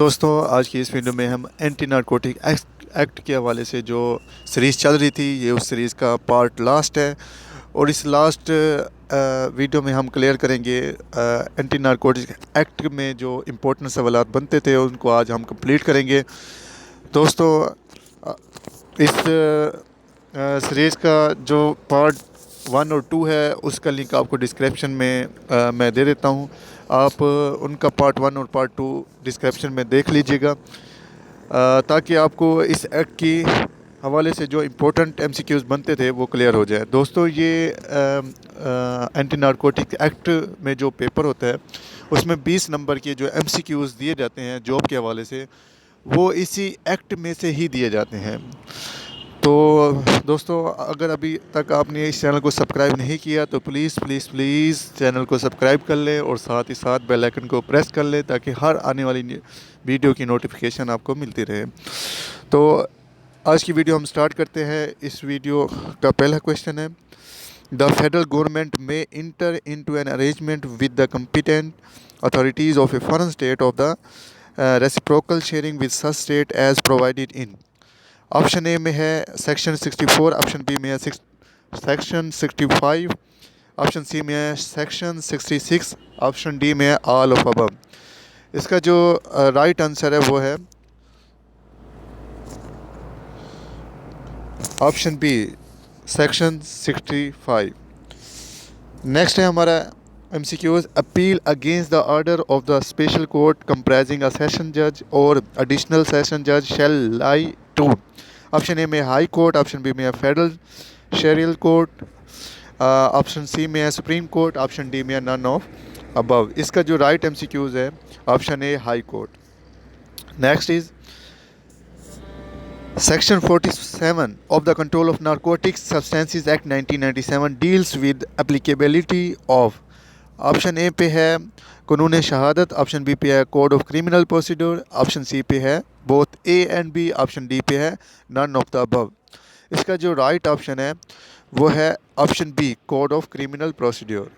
दोस्तों, आज की इस वीडियो में हम एंटी नारकोटिक एक्ट के हवाले से जो सीरीज़ चल रही थी, ये उस सीरीज़ का पार्ट लास्ट है। और इस लास्ट वीडियो में हम क्लियर करेंगे एंटी नारकोटिक एक्ट में जो इम्पोर्टेंट सवालात बनते थे उनको आज हम कंप्लीट करेंगे। दोस्तों, इस सीरीज़ का जो पार्ट 1 और 2 है उसका लिंक आपको डिस्क्रिप्शन में मैं दे देता हूँ। आप उनका पार्ट 1 और पार्ट 2 डिस्क्रिप्शन में देख लीजिएगा ताकि आपको इस एक्ट की हवाले से जो इम्पोर्टेंट एमसीक्यूज़ बनते थे वो क्लियर हो जाए। दोस्तों, ये एंटी नारकोटिक एक्ट में जो पेपर होता है उसमें 20 नंबर के जो एमसीक्यूज़ दिए जाते हैं जॉब के हवाले से, वो इसी एक्ट में से ही दिए जाते हैं। तो दोस्तों, अगर अभी तक आपने इस चैनल को सब्सक्राइब नहीं किया तो प्लीज़ प्लीज़ प्लीज़ चैनल को सब्सक्राइब कर लें और साथ ही साथ बेल आइकन को प्रेस कर लें ताकि हर आने वाली वीडियो की नोटिफिकेशन आपको मिलती रहे। तो आज की वीडियो हम स्टार्ट करते हैं। इस वीडियो का पहला क्वेश्चन है, the federal government may enter into an arrangement with the competent authorities of a foreign state of the reciprocal sharing with such state as provided in. Option A में है section 64, option B में है section 65, option C में है section 66, option D में है all of above. इसका जो राइट आंसर है वो है ऑप्शन बी, सेक्शन 65। नेक्स्ट है हमारा MCQs, appeal against the order of the special court comprising a session जज और एडिशनल सेशन जज शैल लाई टू। ऑप्शन ए में हाई कोर्ट, ऑप्शन बी में है फेडरल शेरियल कोर्ट, ऑप्शन सी में है सुप्रीम कोर्ट, ऑप्शन डी में है नन ऑफ अबव। इसका जो राइट MCQs है option A, high court. Next is Section 47 of the Control of Narcotics Substances Act 1997 deals with applicability of। Option A पे है Qanun Shahadat, option B पे है code of criminal procedure, option C पे है both A and B, option D पे है none of the above. इसका जो राइट ऑप्शन है वो है option B, code of criminal procedure.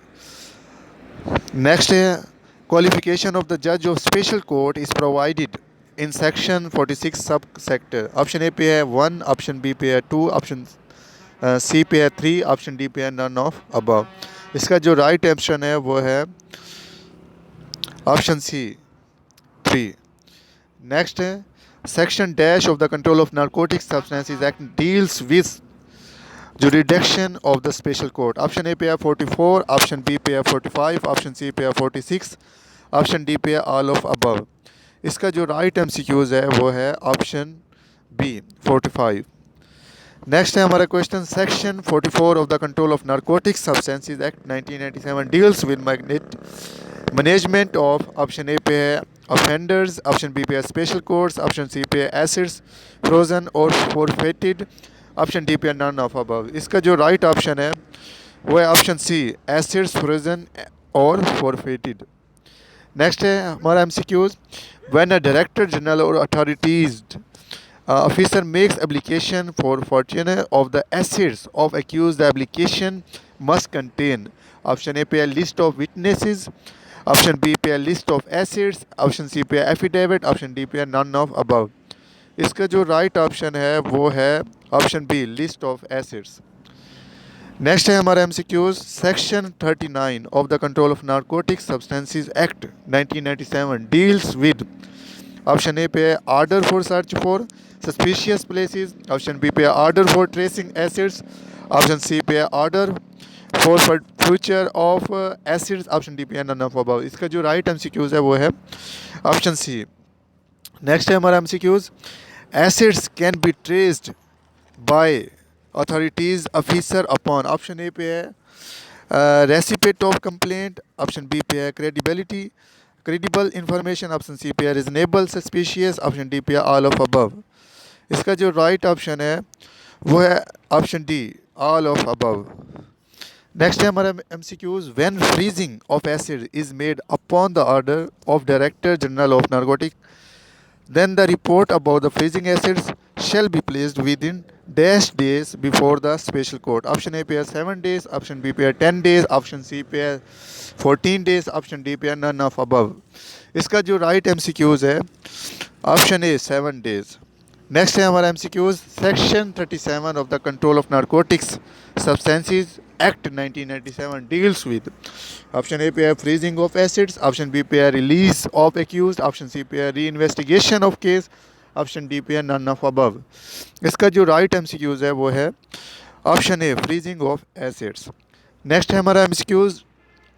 Next है, क्वालिफिकेशन ऑफ द जज of special court is provided in section 46 sub sector. Option A पे है 1, ऑप्शन बी पे है 2, ऑप्शन सी पे है 3, ऑप्शन डी पे है नन ऑफ अबव। इसका जो राइट ऑप्शन है वो है ऑप्शन सी, 3। नेक्स्ट है, section dash of the control of narcotic substances act deals with jurisdiction of the special court. Option A पे है 44, ऑप्शन बी पे है 45, ऑप्शन सी पे है 46, ऑप्शन डी पे है ऑल ऑफ अबव। इसका जो राइट MCQs है वो है ऑप्शन बी, 45। नेक्स्ट है हमारा question, section 44 of the control of narcotics substances act 1997 deals with management of. Option A पे है ऑफेंडर्स, ऑप्शन बी पे है स्पेशल कोर्ट्स, ऑप्शन सी पे है एसिड्स फ्रोजन और फॉरफेटेड, ऑप्शन डी पे है नन ऑफ अबव। इसका जो राइट ऑप्शन है वो है ऑप्शन सी, एसिड्स फ्रोजन और फॉरफेटेड। नेक्स्ट है हमारा MCQs, when a director general or authorized officer makes application for forfeiture of the assets of accused, the application must contain। Option A पे है list of witnesses, option B पे है list of assets, option C पे है affidavit, option D पे है none of above. इसका जो राइट ऑप्शन है वो है option B, list of assets. Next है हमारा MCQs, section 39 of the control of narcotic substances act 1997 deals with. Option A पे है order for search for suspicious places, option B पे है order for tracing assets, option C पे है order for future of assets, option D पे है none of above. इसका जो राइट MCQs है वो है ऑप्शन सी। नेक्स्ट है हमारा MCQs, assets can be traced by authorities officer upon. Option A पे है receipt of complaint, option B पे है क्रेडिबल इंफॉर्मेशन, ऑप्शन सी पे है रीजनेबल सस्पिशियस, ऑप्शन डी पे है ऑल ऑफ अबव। इसका जो राइट ऑप्शन है वो है option D, all of above. Next है हमारा MCQs, when freezing of acid is made upon the order of director general of narcotic, then the report about the freezing acids shall be placed within dash days before the special court. Option A pair 7 days, option B pair 10 days, option C pair 14 days, option D pair none of above. इसका जो right MCQs है option A 7 days. Next है हमारा MCQs section 37 of the control of narcotics substances act 1997 deals with option A पे है freezing of assets, option B पे है release of accused, option C पे है reinvestigation of case, option D पे है नन ऑफ अबव. इसका जो राइट MCQs है वो है option A freezing of acids. Next है हमारा MCQs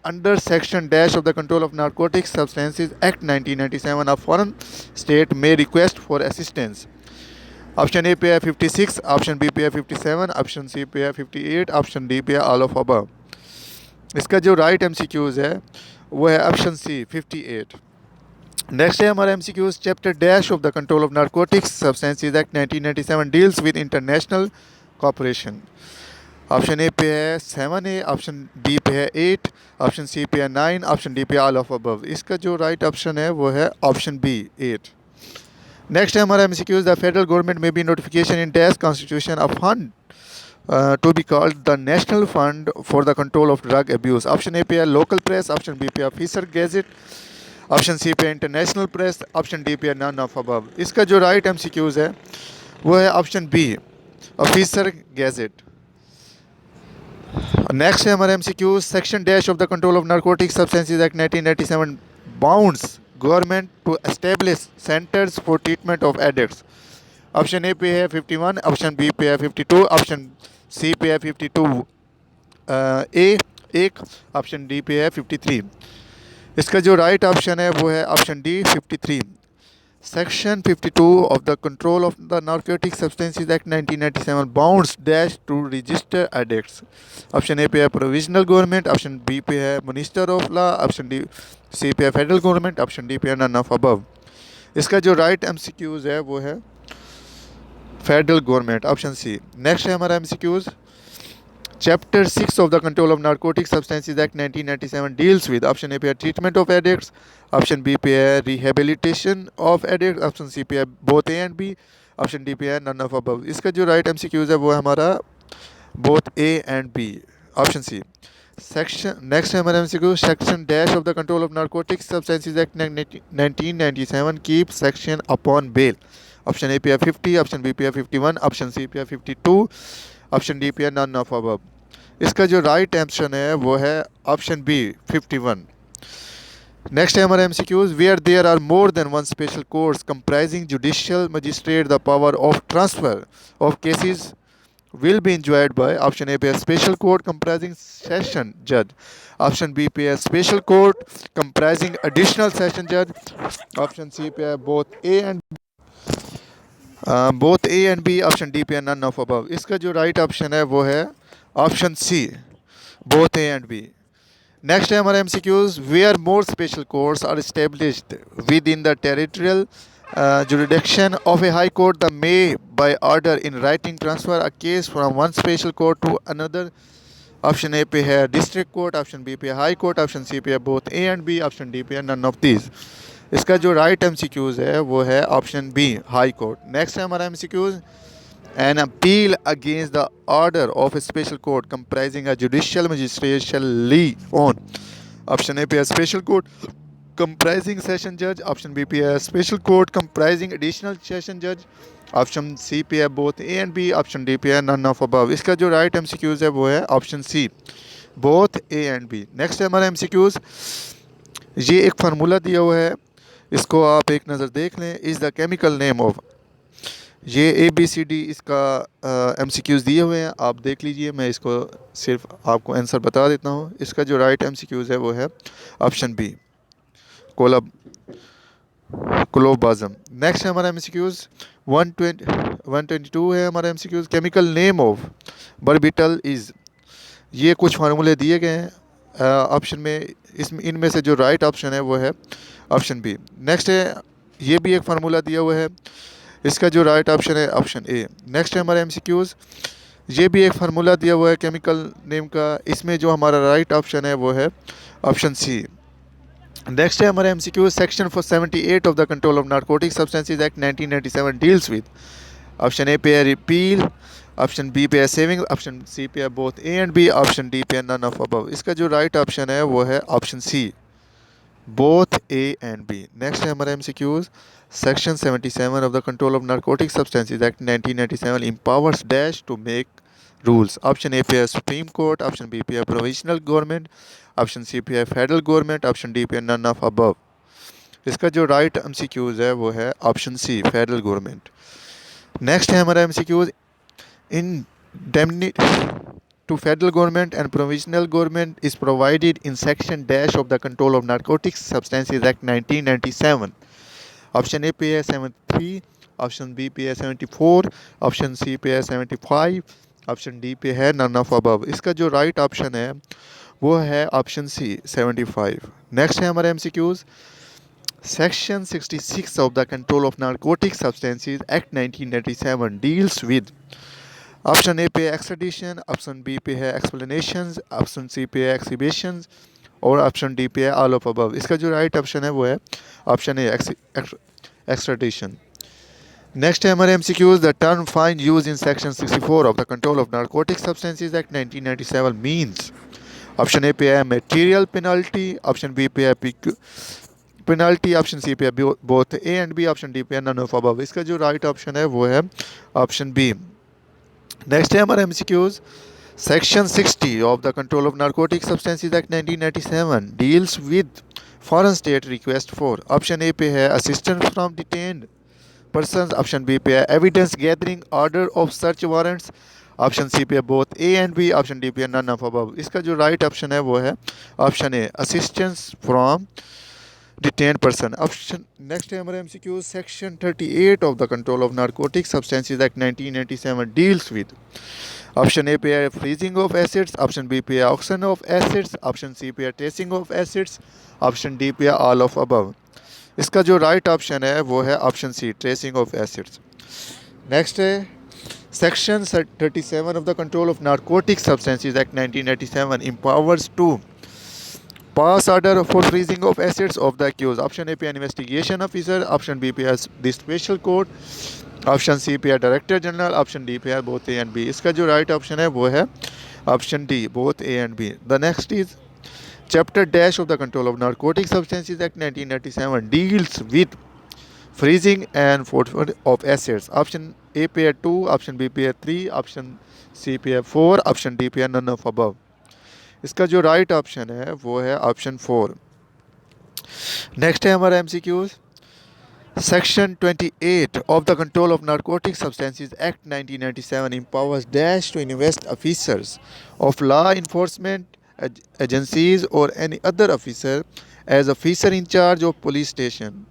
under section dash of the control of narcotics substances act 1997 a foreign state may request for assistance. Option A पे है 56, option B पे है 57, ऑप्शन सी पे है 58, ऑप्शन डी पे है ऑल ऑफ अबव. इसका जो राइट MCQs है वो है ऑप्शन सी 58. नेक्स्ट है हमारा MCQs chapter dash of the control of narcotics substances act 1997 deals with international cooperation. Option A पे है 7A, ऑप्शन बी पे है 8, ऑप्शन सी पे है 9, ऑप्शन डी पे ऑल ऑफ अबव. इसका जो राइट ऑप्शन है वो है ऑप्शन बी 8. नेक्स्ट है हमारा MCQs the federal government may by notification in dash constitution a fund to be called the national fund for the control of drug abuse. Option A पे है local press, option B पे officer gazette, option C पे international press, option D पे none of above. इसका जो right MCQs है वो है option B officer gazette. Next है हमारा MCQ section dash of the control of narcotic substances act 1997 bounds government to establish centres for treatment of addicts. Option A पे है 51, option B पे है 52, ऑप्शन सी पे है 52 ए एक, ऑप्शन डी पे है 53. इसका जो राइट ऑप्शन है वो है option D 53. Section 52 of the control of the narcotic substances act 1997 bounds dash to register addicts. Option A पे है प्रोविजनल गवर्नमेंट, ऑप्शन बी पे है minister of law, option D C पे है फेडरल गवर्नमेंट, ऑप्शन डी पे है none of above. इसका जो राइट MCQs है वो है federal government, option C. Next है हमारा MCQs chapter 6 of the control of narcotic substances act 1997 deals with option A पे है treatment of addicts, option B पे है rehabilitation of addicts, option C पे है both A and B, option D पे है नन ऑफ अबव. इसका जो राइट MCQs है वो है हमारा both A and B, option C. Section next है हमारा MCQ section dash of the control of narcotic substances act 1997 keep section upon bail. Option A पे है 50, ऑप्शन बी पे है 51, ऑप्शन सी पे है 52, ऑप्शन डी पे है नन ऑफ अबव. इसका जो राइट ऑप्शन है वो है ऑप्शन बी 51. नेक्स्ट है हमारा MCQs where there are more than one special courts comprising judicial magistrate the power of transfer of cases will be enjoyed by option A पे special court comprising session judge, option B पे special court comprising additional session judge, option C पे both A and B, option D पे none of above. इसका जो right option है वो है option C both A and B. Next है हमारा MCQs where more special courts are established within the territorial jurisdiction of a high court the may by order in writing transfer a case from one special court to another. Option A पे है district court, option B पे है high court, option C पे है both A and B, option D पे है none of these. इसका जो राइट MCQs है वो है option B high court. Next है हमारा MCQs an appeal against the order of a special court comprising a judicial magistrate shall lie on. Option A पे है special court comprising session judge, option B पे है special court comprising additional session judge, option C पे है both A and B, option D पे है none of above. इसका जो right MCQs है वो है option C both A and B. Next है हमारा MCQs ये एक फार्मूला दिया हुआ है, इसको आप एक नज़र देख लें. Is the chemical name of ये ABCD इसका MCQs दिए हुए हैं, आप देख लीजिए. मैं इसको सिर्फ आपको आंसर बता देता हूँ. इसका जो राइट MCQs है वो है ऑप्शन बी क्लोबाज़म. नेक्स्ट है हमारा MCQs 122 है हमारा MCQs chemical name of barbital is. ये कुछ फार्मूले दिए गए हैं ऑप्शन में, इसमें इनमें से जो राइट ऑप्शन है वो है ऑप्शन बी. नेक्स्ट है ये भी एक फार्मूला दिया हुआ है, इसका जो राइट ऑप्शन है ऑप्शन ए. नेक्स्ट है हमारा MCQs ये भी एक फार्मूला दिया हुआ है केमिकल नेम का, इसमें जो हमारा राइट ऑप्शन है वो है ऑप्शन सी. नेक्स्ट है हमारा MCQs section 78 of the control of narcotic substances act 1997 deals with. Option A पे है रिपील, ऑप्शन बी पे है सेविंग, ऑप्शन सी पे है both A and B, option D पे है नन ऑफ अबव। इसका जो राइट ऑप्शन है वो है option C, both A and B. Next है हमारा MCQs. Section 77 of the control of narcotic substances act 1997 empowers dash to make rules. Option A पे है सुप्रीम कोर्ट, ऑप्शन बी पे है प्रोविजनल गवर्नमेंट, ऑप्शन सी पे है federal government, option D पे है नन ऑफ अबव। इसका जो राइट एमसीक्यूज है वो है option C, federal government. Next है हमारा MCQs. Indemnity to federal government and provisional government is provided in section dash of the Control of Narcotics Substances Act 1997. Option A पे है 73, option B पे है 74, option C पे है 75, option D पे है नन ऑफ अबव। इसका जो राइट ऑप्शन है वो है ऑप्शन सी, 75। नेक्स्ट है हमारे MCQs. Section 66 of the Control of Narcotic Substances Act 1997 deals with option A पे एक्सट्रेडिशन, ऑप्शन बी पे है एक्सप्लेनेशंस, ऑप्शन सी पे है एक्सिबिशंस और ऑप्शन डी पे है ऑल ऑफ अबव। इसका जो राइट ऑप्शन है वो है ऑप्शन ए, एक्सट्रेडिशन। नेक्स्ट है हमारे MCQs. The term fine use in section 64 of the control of narcotic substances act 1997 means. Option A पे है मटेरियल पेनल्टी, ऑप्शन बी पे है पेनल्टी, ऑप्शन सी पे है both A and B, option D पे है नन ऑफ अबव। इसका जो राइट ऑप्शन है वो है ऑप्शन बी। नेक्स्ट है हमारा MCQs. Section 60 of the control of narcotic substances act 1997 deals with foreign state request for. Option A पे है assistance from detained persons, option B पे है evidence gathering order of search warrants, option C पे है both A and B, option D पे है none of above. इसका जो राइट ऑप्शन है वो है option A, assistance from detained person. Option next है हमारे MCQ. Section 38 of the control of narcotic substances act 1997 deals with. Option A पे है freezing of assets, option B पे है auction of assets, option C पे है tracing of assets, option D पे है ऑल ऑफ अबव। इसका जो राइट ऑप्शन है वो है option C, tracing of acids. Next है section 37 of the control of narcotic substances act 1997 empowers to pass order for freezing of assets of the accused. Option A पे investigation officer, option B पे the special court, option C पे director general, option D पे both A and B. इसका जो right option है वो है option D, both A and B. The next is chapter dash of the control of narcotic substances act 1997 deals with freezing and forceful of assets. Option A पे है 2, option B पे है 3, option C पे है 4, option D पे है none of above. इसका जो राइट ऑप्शन है वो है ऑप्शन 4। नेक्स्ट है हमारा MCQs. Section 28 of the control of narcotic substances act 1997 empowers dash to invest officers of law enforcement agencies और any other officer as officer in charge of police station.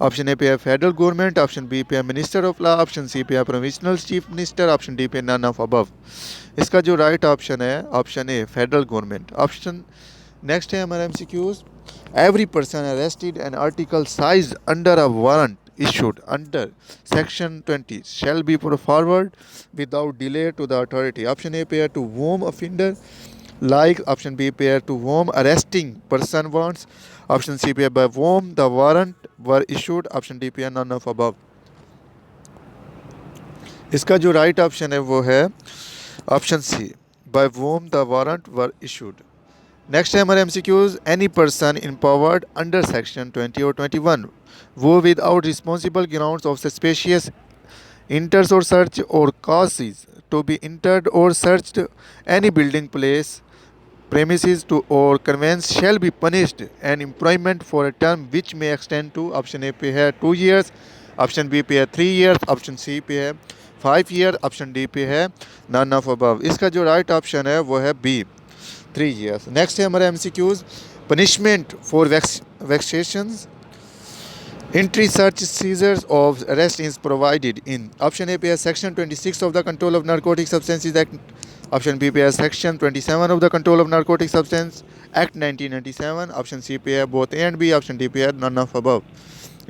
Option A पे है federal government, option B पे है minister of law, option C पे है provisional chief minister, option D पे none of above. इसका जो राइट ऑप्शन है option A, federal government. Option next है हमारा MCQs. Every person arrested an article size under a warrant issued under section 20 shall be put forward without delay to the authority. Option A pair to whom offender like, option B pair to whom arresting person wants, option C pair by whom the warrant were issued, option D pair none of above. इसका जो right option है वो है option C, by whom the warrant were issued. Next है हमारे MCQs. Any person empowered under section 20 और 21 वो without responsible grounds of suspicious enters or search or causes to be entered or searched any building, place, premises to or conveyance shall be punished and employment for a term which may extend to, option A पे है 2 years, option B पे है 3 years, option C पे है 5 years, option D पे है none of above. इसका जो राइट ऑप्शन है वो है बी, 3 years। नेक्स्ट है हमारे MCQs. Punishment for vexations entry, search, seizures of arrest is provided in, option A पे है section 26 of the control of narcotic substances act, option B पे है section 27 of the control of narcotic substance act 1997, option C पे है both A and B, option D पे है none of above।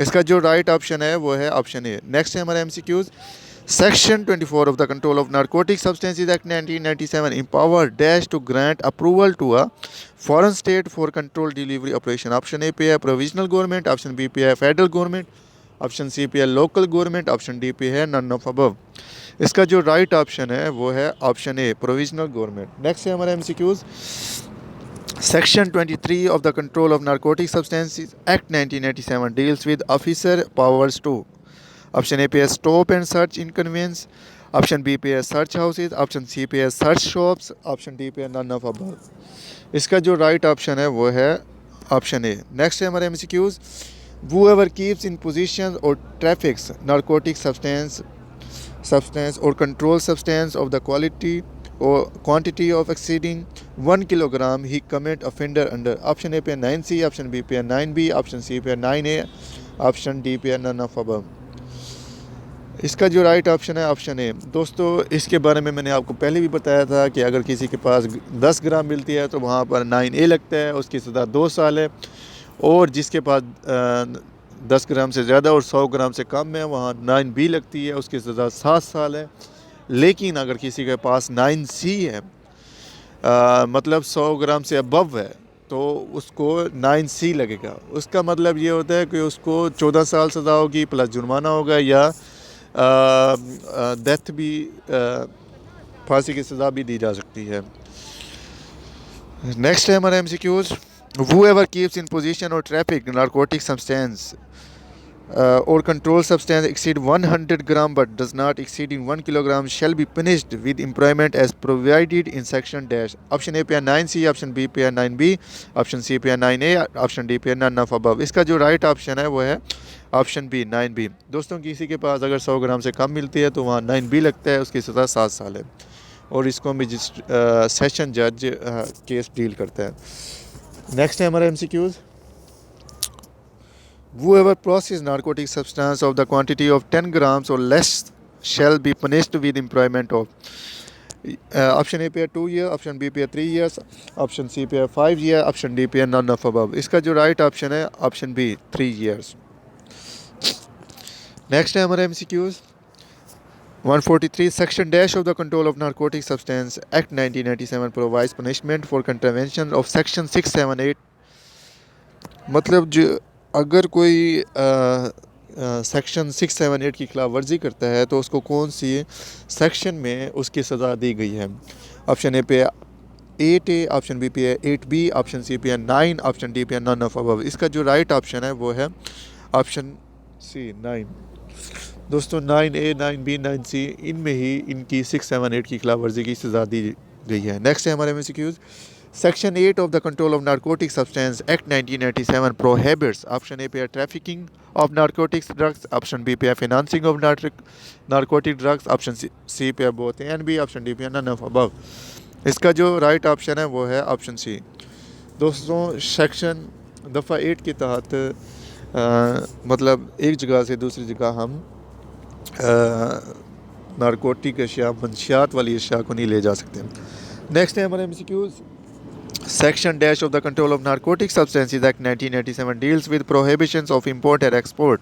इसका जो राइट ऑप्शन है वो है ऑप्शन ए। नेक्स्ट है हमारा MCQs. Section 24 of the control of narcotic substances act 1997 empower dash to grant approval to a foreign state for control delivery operation। Option A पे है provisional government, option B पे है federal government, option C पे है local government, option D पे है none of above. इसका जो राइट ऑप्शन है वो है ऑप्शन ए, प्रोविजनल गवर्नमेंट। नेक्स्ट है हमारा MCQs. Section 23 of the Control of Narcotic Substances Act 1987 deals with officer powers to option A पे है stop and search in conveyance, option B पे है सर्च हाउसेज, ऑप्शन सी पे है search shops, option D पे है none of above. इसका जो राइट ऑप्शन है वो है ऑप्शन ए। नेक्स्ट है हमारे MCQs. whoever keeps in possession or traffics narcotic substance or controlled substance of the quality or quantity of exceeding 1 kilogram he commit offender under option A पे 9C, option B पे 9B, option C पे 9A, option D पे none of above. इसका जो right option है option ए। दोस्तों इसके बारे में मैंने आपको पहले भी बताया था कि अगर किसी के पास 10 ग्राम मिलती है तो वहाँ पर 9A लगता है, उसकी सज़ा 2 साल है, और जिसके पास 10 ग्राम से ज़्यादा और 100 ग्राम से कम है वहाँ 9B लगती है, उसकी सज़ा 7 साल है। लेकिन अगर किसी के पास 9C है, मतलब 100 ग्राम से अबव है, तो उसको 9C लगेगा। उसका मतलब ये होता है कि उसको 14 साल सज़ा होगी प्लस जुर्माना होगा, या डेथ भी, फांसी की सज़ा भी दी जा सकती है। नेक्स्ट है हमारा MCQs. whoever keeps in possession or traffic narcotic substance or controlled substance exceed 100 gram but does not exceed in 1 kilogram shall be punished with employment as provided in section dash। Option A पे 9C, option B पे 9B, option C पे 9A, option D पे none of above. इसका जो right option है वो है option B, 9B। दोस्तों किसी के पास अगर 100 ग्राम से कम मिलती है तो वहाँ 9B लगता है, उसकी सज़ा 7 साल है, और इसको सेशन जज केस डील करता है। नेक्स्ट है हमारा MCQs. whoever possesses narcotic substance of the quantity of 10 grams or less shall be punished with employment of option A पे है 2 ईयर, ऑप्शन बी पे है 3 ईयर्स, ऑप्शन सी पे है 5 ईयर, ऑप्शन डी पे है नन ऑफ अबव। इसका जो राइट ऑप्शन है ऑप्शन बी, 3 ईयर्स। नेक्स्ट है हमारा MCQs. 143 section dash of the control of narcotic substance act 1997 provides punishment for contravention of section 678। मतलब जो अगर कोई सेक्शन 678 की खिलाफ वर्जी करता है तो उसको कौन सी सेक्शन में उसकी सज़ा दी गई है। ऑप्शन ए पे 8A, ऑप्शन बी पे 8B, ऑप्शन सी पे 9, ऑप्शन डी पे नन ऑफ अबव। इसका जो राइट ऑप्शन है वो है ऑप्शन सी, 9। दोस्तों 9A, 9B, 9C इनमें ही इनकी 678 की खिलाफ वर्जी की सज़ा दी गई है। नेक्स्ट है हमारे MCQs. Section 8 of the control of narcotic substance act 1997 prohibits option A पे है trafficking of narcotics drugs, option B पे है financing of narcotic drugs, option C पे है both A and B, option D पे है नन ऑफ अबव। इसका जो राइट ऑप्शन है वो है ऑप्शन सी। दोस्तों सेक्शन दफ़ा 8 के तहत मतलब एक जगह से दूसरी जगह हम नारकोटिक अशिया, मंशियात वाली अशिया को नहीं ले जा सकते। नेक्स्ट है हमारे MCQs. Section dash of the control of narcotic substances act 1987 deals with prohibitions of import and export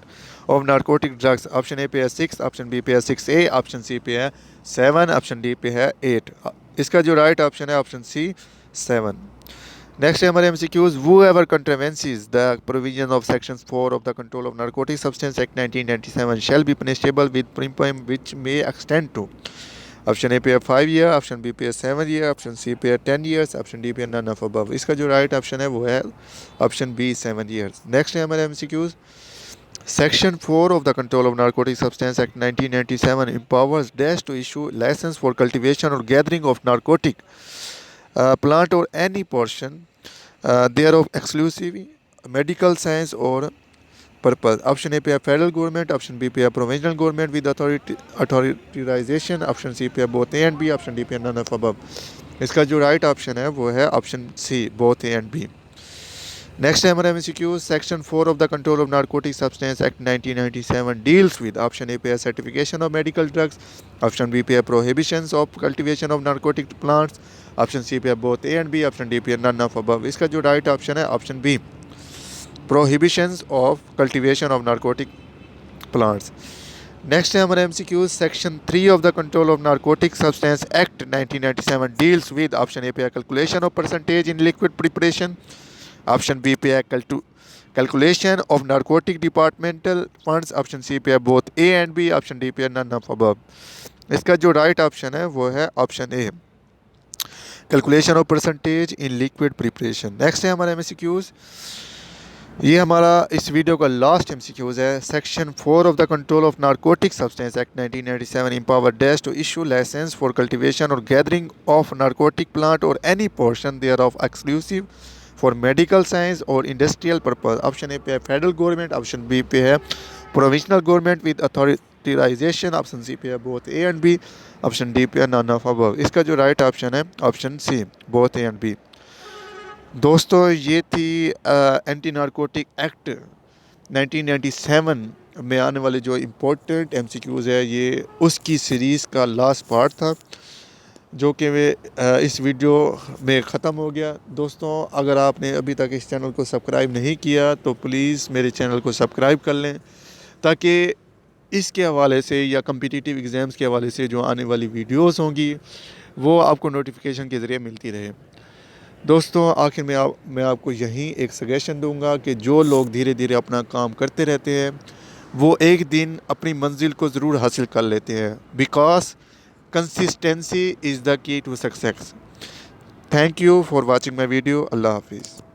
of narcotic drugs. Option A पे है 6, ऑप्शन बी पे है 6A, ऑप्शन सी पे है 7, ऑप्शन डी पे है 8। इसका जो राइट ऑप्शन है ऑप्शन सी, 7। नेक्स्ट है हमारे MCQs. whoever contravenes the provision of section 4 of the control of narcotic substance act 1997 shall be punishable with employment which may extend to option A पे है 5 year, option B पे है 7 year, option C पे है 10 years, option D पे है none of above. इसका जो राइट ऑप्शन है वो है ऑप्शन बी, 7 ईयर्स। नेक्स्ट है हमारे MCQs. Section 4 of the Control of Narcotic Substance Act 1997 empowers dash to issue license for cultivation or gathering of narcotic plant or any portion thereof exclusively medical science or purpose। Option A पे है federal government, option B पे है provisional government with authorisation, option C पे है both A and B, option D पे है none of above. इसका जो राइट ऑप्शन है वो है option C, both A and B. Next है हमारा MCQ. Section 4 of the control of narcotic substance act 1997 deals with option A पे है certification of medical drugs, option B पे है prohibitions of cultivation of narcotic plants, option C पे है both A and B, option D पे है none of above. इसका जो राइट ऑप्शन है option B, prohibitions of cultivation of narcotic plants. Next है हमारा MCQ. Section 3 of the control of narcotic substance act 1997 deals with option A पे है calculation of percentage in liquid preparation, option B पे है calculation of narcotic departmental funds, option C पे है both A and B, option D पे है none of above. इसका जो राइट ऑप्शन है वो है option A, calculation of percentage in liquid preparation. Next है हमारा एमसीक्यूज। ये हमारा इस वीडियो का लास्ट एमसीक्यूज है। Section 4 of the control of narcotic substance act 1997 empower dash to issue licence for cultivation और गैदरिंग ऑफ नारकोटिक प्लांट और any portion thereof exclusive for medical science और industrial purpose. Option A पे है federal government, option B पे है provisional government with authorisation, option C पे है both A and B, option D पे है नन ऑफ अबव। इसका जो राइट ऑप्शन है option C, both A and B. दोस्तों ये थी एंटी नारकोटिक एक्ट 1997 में आने वाले जो इम्पोर्टेंट एमसीक्यूज़ है, ये उसकी सीरीज़ का लास्ट पार्ट था जो कि इस वीडियो में ख़त्म हो गया। दोस्तों अगर आपने अभी तक इस चैनल को सब्सक्राइब नहीं किया तो प्लीज़ मेरे चैनल को सब्सक्राइब कर लें, ताकि इसके हवाले से या कम्पिटिटिव एग्ज़ाम्स के हवाले से जो आने वाली वीडियोस होंगी वो आपको नोटिफिकेशन के ज़रिए मिलती रहे। दोस्तों आखिर में मैं आपको यहीं एक सजेशन दूंगा कि जो लोग धीरे धीरे अपना काम करते रहते हैं वो एक दिन अपनी मंजिल को ज़रूर हासिल कर लेते हैं, because consistency is the key to success. Thank you for watching my video. अल्लाह हाफिज़।